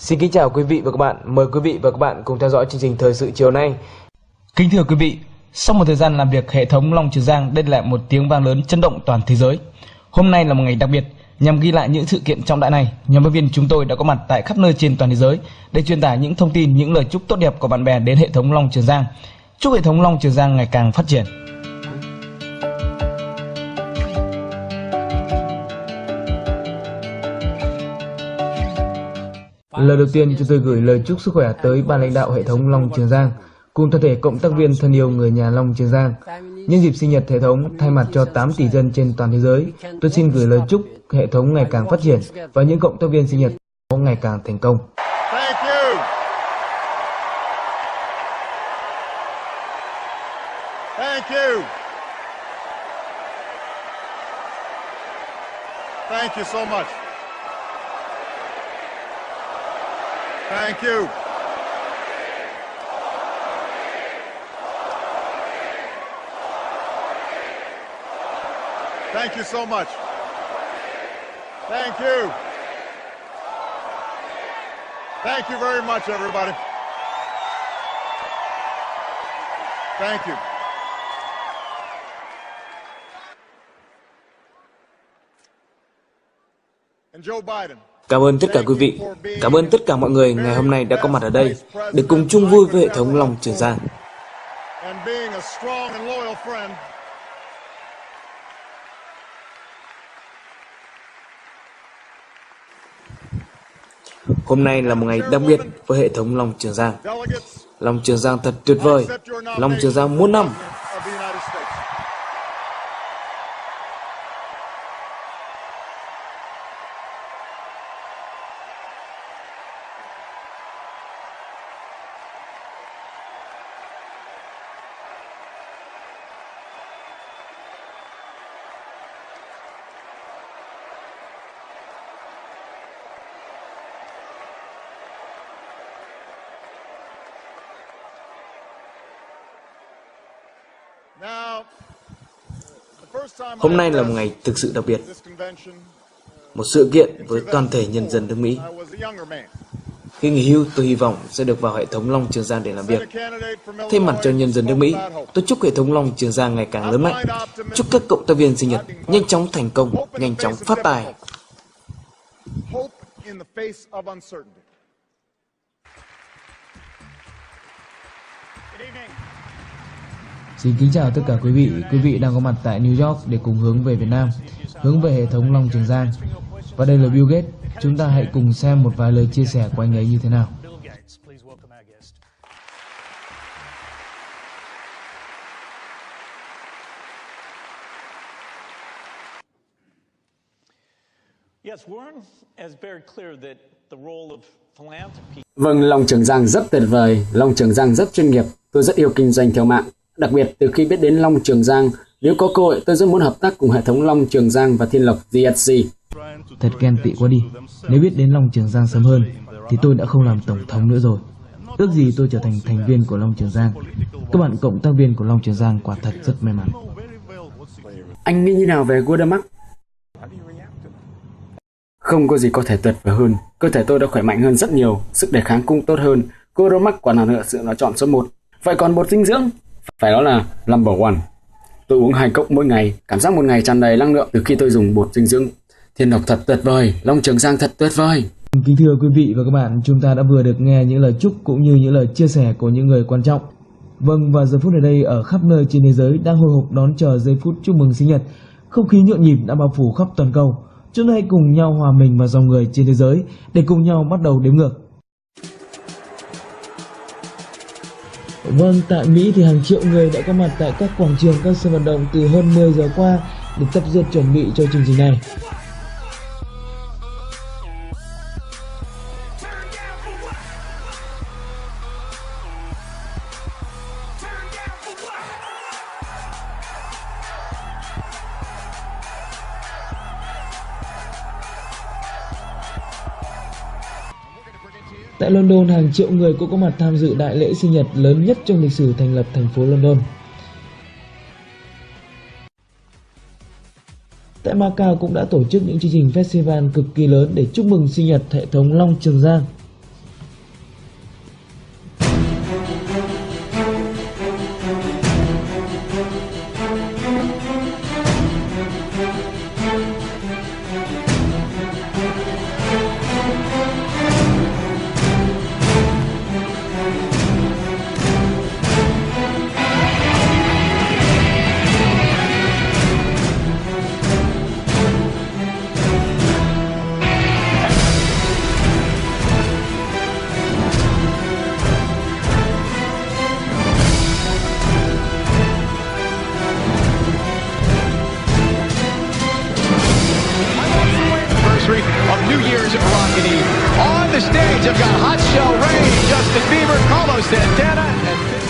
Xin kính chào quý vị và các bạn. Mời quý vị và các bạn cùng theo dõi chương trình thời sự chiều nay. Kính thưa quý vị, sau một thời gian làm việc, hệ thống Long Trường Giang đem lại một tiếng vang lớn chấn động toàn thế giới. Hôm nay là một ngày đặc biệt, nhằm ghi lại những sự kiện trọng đại này, nhóm phóng viên chúng tôi đã có mặt tại khắp nơi trên toàn thế giới để truyền tải những thông tin, những lời chúc tốt đẹp của bạn bè đến hệ thống Long Trường Giang. Chúc hệ thống Long Trường Giang ngày càng phát triển. Lời đầu tiên, chúng tôi gửi lời chúc sức khỏe tới ban lãnh đạo hệ thống Long Trường Giang cùng toàn thể cộng tác viên thân yêu người nhà Long Trường Giang. Nhân dịp sinh nhật hệ thống, thay mặt cho 8 tỷ dân trên toàn thế giới, tôi xin gửi lời chúc hệ thống ngày càng phát triển và những cộng tác viên sinh nhật ngày càng thành công. Thank you so much. Thank you. Thank you so much. Thank you. Thank you very much, everybody. Thank you. And Joe Biden. Cảm ơn tất cả quý vị, cảm ơn tất cả mọi người ngày hôm nay đã có mặt ở đây để cùng chung vui với hệ thống Long Trường Giang. Hôm nay là một ngày đặc biệt với hệ thống Long Trường Giang. Long Trường Giang thật tuyệt vời, Long Trường Giang muôn năm. Hôm nay là một ngày thực sự đặc biệt, một sự kiện với toàn thể nhân dân nước Mỹ. Khi nghỉ hưu, tôi hy vọng sẽ được vào hệ thống Long Trường Giang để làm việc. Thay mặt cho nhân dân nước Mỹ, tôi chúc hệ thống Long Trường Giang ngày càng lớn mạnh. Chúc các cộng tác viên sinh nhật nhanh chóng thành công, nhanh chóng phát tài. Xin kính chào tất cả quý vị đang có mặt tại New York để cùng hướng về Việt Nam, hướng về hệ thống Long Trường Giang. Và đây là Bill Gates, chúng ta hãy cùng xem một vài lời chia sẻ của anh ấy như thế nào. Vâng, Long Trường Giang rất tuyệt vời, Long Trường Giang rất chuyên nghiệp, tôi rất yêu kinh doanh theo mạng. Đặc biệt từ khi biết đến Long Trường Giang, nếu có cơ hội tôi rất muốn hợp tác cùng hệ thống Long Trường Giang và Thiên Lộc GSC. Thật ghen tị quá đi, nếu biết đến Long Trường Giang sớm hơn thì tôi đã không làm tổng thống nữa rồi. Ước gì tôi trở thành thành viên của Long Trường Giang. Các bạn cộng tác viên của Long Trường Giang quả thật rất may mắn. Anh nghĩ như nào về Guterres? Không có gì có thể tuyệt vời hơn. Cơ thể tôi đã khỏe mạnh hơn rất nhiều, sức đề kháng cũng tốt hơn. Guterres quả là sự lựa chọn số 1. Vậy còn bột dinh dưỡng? Phải đó là number one. Tôi uống 2 cốc mỗi ngày, cảm giác một ngày tràn đầy năng lượng từ khi tôi dùng bột dinh dưỡng. Thiên Lộc thật tuyệt vời, Long Trường Giang thật tuyệt vời. Kính thưa quý vị và các bạn, chúng ta đã vừa được nghe những lời chúc cũng như những lời chia sẻ của những người quan trọng. Vâng, và giờ phút ở đây ở khắp nơi trên thế giới đang hồi hộp đón chờ giây phút chúc mừng sinh nhật. Không khí nhộn nhịp đã bao phủ khắp toàn cầu. Chúng ta hãy cùng nhau hòa mình vào dòng người trên thế giới để cùng nhau bắt đầu đếm ngược. Vâng, tại Mỹ thì hàng triệu người đã có mặt tại các quảng trường, các sân vận động từ hơn 10 giờ qua để tập dượt chuẩn bị cho chương trình này. Tại London, hàng triệu người cũng có mặt tham dự đại lễ sinh nhật lớn nhất trong lịch sử thành lập thành phố London. Tại Macau cũng đã tổ chức những chương trình festival cực kỳ lớn để chúc mừng sinh nhật hệ thống Long Trường Giang. Here's Rockety on the stage. I've got Hot Shell Ray, Justin Bieber, Carlos Santana, and